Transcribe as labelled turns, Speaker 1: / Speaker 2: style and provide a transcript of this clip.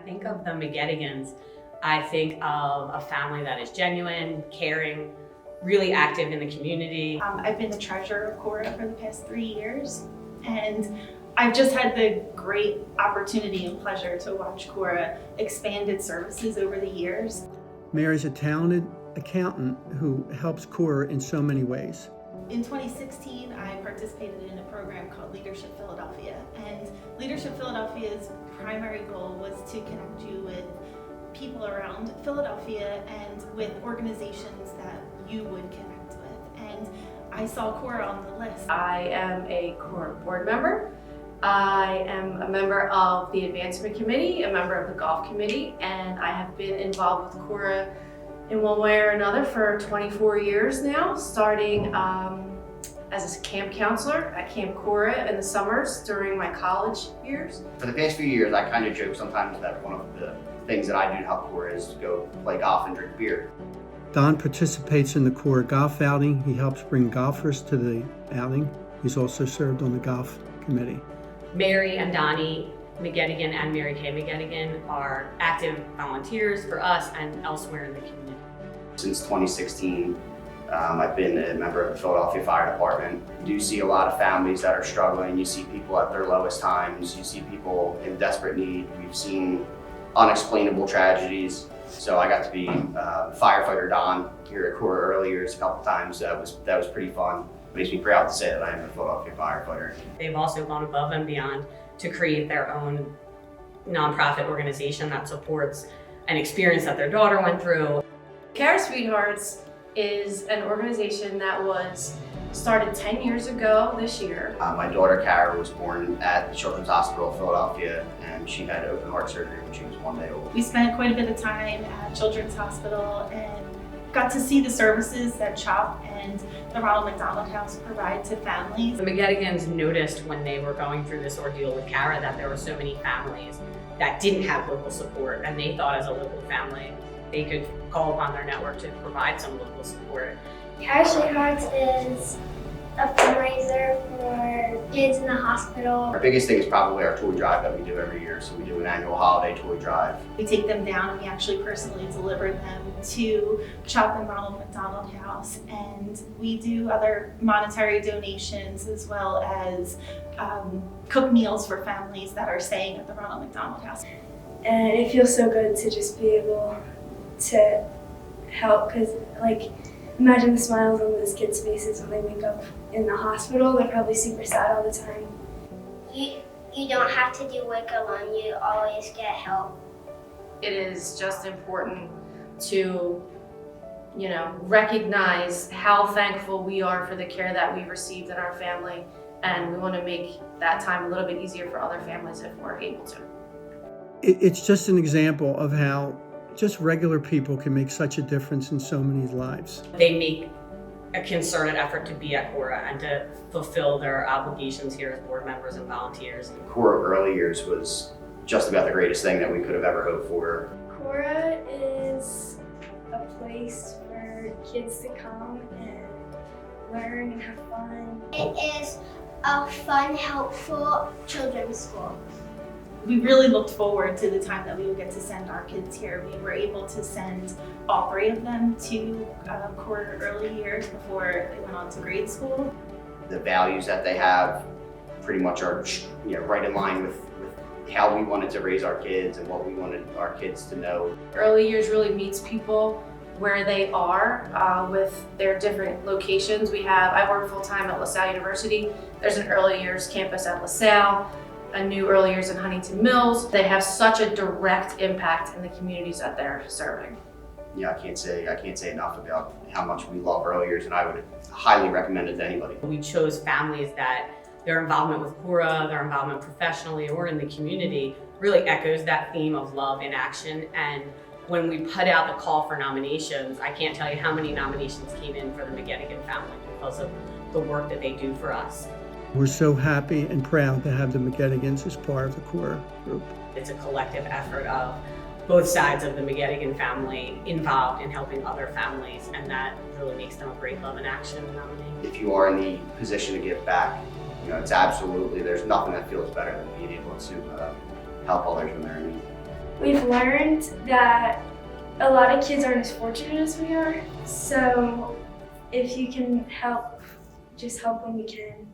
Speaker 1: think of the McGettigans, I think of a family that is genuine, caring, really active in the community.
Speaker 2: I've been the treasurer of CORA for the past 3 years, and I've just had the great opportunity and pleasure to watch CORA expand its services over the years.
Speaker 3: Mary's a talented accountant who helps CORA in so many ways.
Speaker 2: In 2016, I participated in a program called Leadership Philadelphia, and Leadership Philadelphia's primary goal was to connect you with people around Philadelphia and with organizations that you would connect with. And I saw CORA on the list.
Speaker 4: I am a CORA board member. I am a member of the Advancement Committee, a member of the Golf Committee, and I have been involved with CORA in one way or another for 24 years now, starting as a camp counselor at Camp CORA in the summers during my college years.
Speaker 5: For the past few years, I kind of joke sometimes that one of the things that I do to help CORA is to go play golf and drink beer.
Speaker 3: Don participates in the CORA golf outing. He helps bring golfers to the outing. He's also served on the golf committee.
Speaker 1: Mary and Donnie McGettigan and Mary Kay McGettigan are active volunteers for us and elsewhere in the community.
Speaker 5: Since 2016, I've been a member of the Philadelphia Fire Department. You do see a lot of families that are struggling. You see people at their lowest times. You see people in desperate need. We've seen unexplainable tragedies. So I got to be firefighter Don here at CORA early years a couple times. That was pretty fun. It makes me proud to say that I am a Philadelphia firefighter.
Speaker 1: They've also gone above and beyond to create their own nonprofit organization that supports an experience that their daughter went through.
Speaker 4: CARA Sweethearts is an organization that was started 10 years ago this year.
Speaker 5: My daughter Kara was born at the Children's Hospital of Philadelphia, and she had open heart surgery when she was 1 day old.
Speaker 2: We spent quite a bit of time at Children's Hospital and got to see the services that CHOP and the Ronald McDonald House provide to families.
Speaker 1: The McGettigans noticed when they were going through this ordeal with Kara that there were so many families that didn't have local support, and they thought as a local family they could call upon their network to provide some local support.
Speaker 6: CORA Sweethearts is a fundraiser for kids in the hospital.
Speaker 5: Our biggest thing is probably our toy drive that we do every year. So we do an annual holiday toy drive.
Speaker 2: We take them down and we actually personally deliver them to CHOP and Ronald McDonald House, and we do other monetary donations as well as cook meals for families that are staying at the Ronald McDonald House.
Speaker 7: And it feels so good to just be able to help, because imagine the smiles on those kids' faces when they wake up in the hospital. They're probably super sad all the time.
Speaker 6: You don't have to do work alone, you always get help.
Speaker 4: It is just important to, recognize how thankful we are for the care that we've received in our family, and we want to make that time a little bit easier for other families if we're able to.
Speaker 3: It's just an example of how just regular people can make such a difference in so many lives.
Speaker 1: They make a concerted effort to be at CORA and to fulfill their obligations here as board members and volunteers.
Speaker 5: CORA early years was just about the greatest thing that we could have ever hoped for.
Speaker 7: CORA is a place for kids to come and learn and have fun.
Speaker 6: It is a fun, helpful children's school.
Speaker 2: We really looked forward to the time that we would get to send our kids here. We were able to send all 3 of them to CORA early years before they went on to grade school.
Speaker 5: The values that they have pretty much are right in line with how we wanted to raise our kids and what we wanted our kids to know.
Speaker 4: Early years really meets people where they are with their different locations. I work full-time at LaSalle University. There's an early years campus at LaSalle, a new early years in Huntington Mills. They have such a direct impact in the communities that they're serving.
Speaker 5: Yeah, I can't say enough about how much we love early years, and I would highly recommend it to anybody.
Speaker 1: We chose families that their involvement with CORA, their involvement professionally or in the community really echoes that theme of love in action. And when we put out the call for nominations, I can't tell you how many nominations came in for the McGettigan family because of the work that they do for us.
Speaker 3: We're so happy and proud to have the McGettigans as part of the CORA group.
Speaker 1: It's a collective effort of both sides of the McGettigan family involved in helping other families, and that really makes them a great love and action nominee.
Speaker 5: If you are in the position to give back, there's nothing that feels better than being able to help others when they're in need.
Speaker 7: We've learned that a lot of kids aren't as fortunate as we are. So if you can help, just help when you can.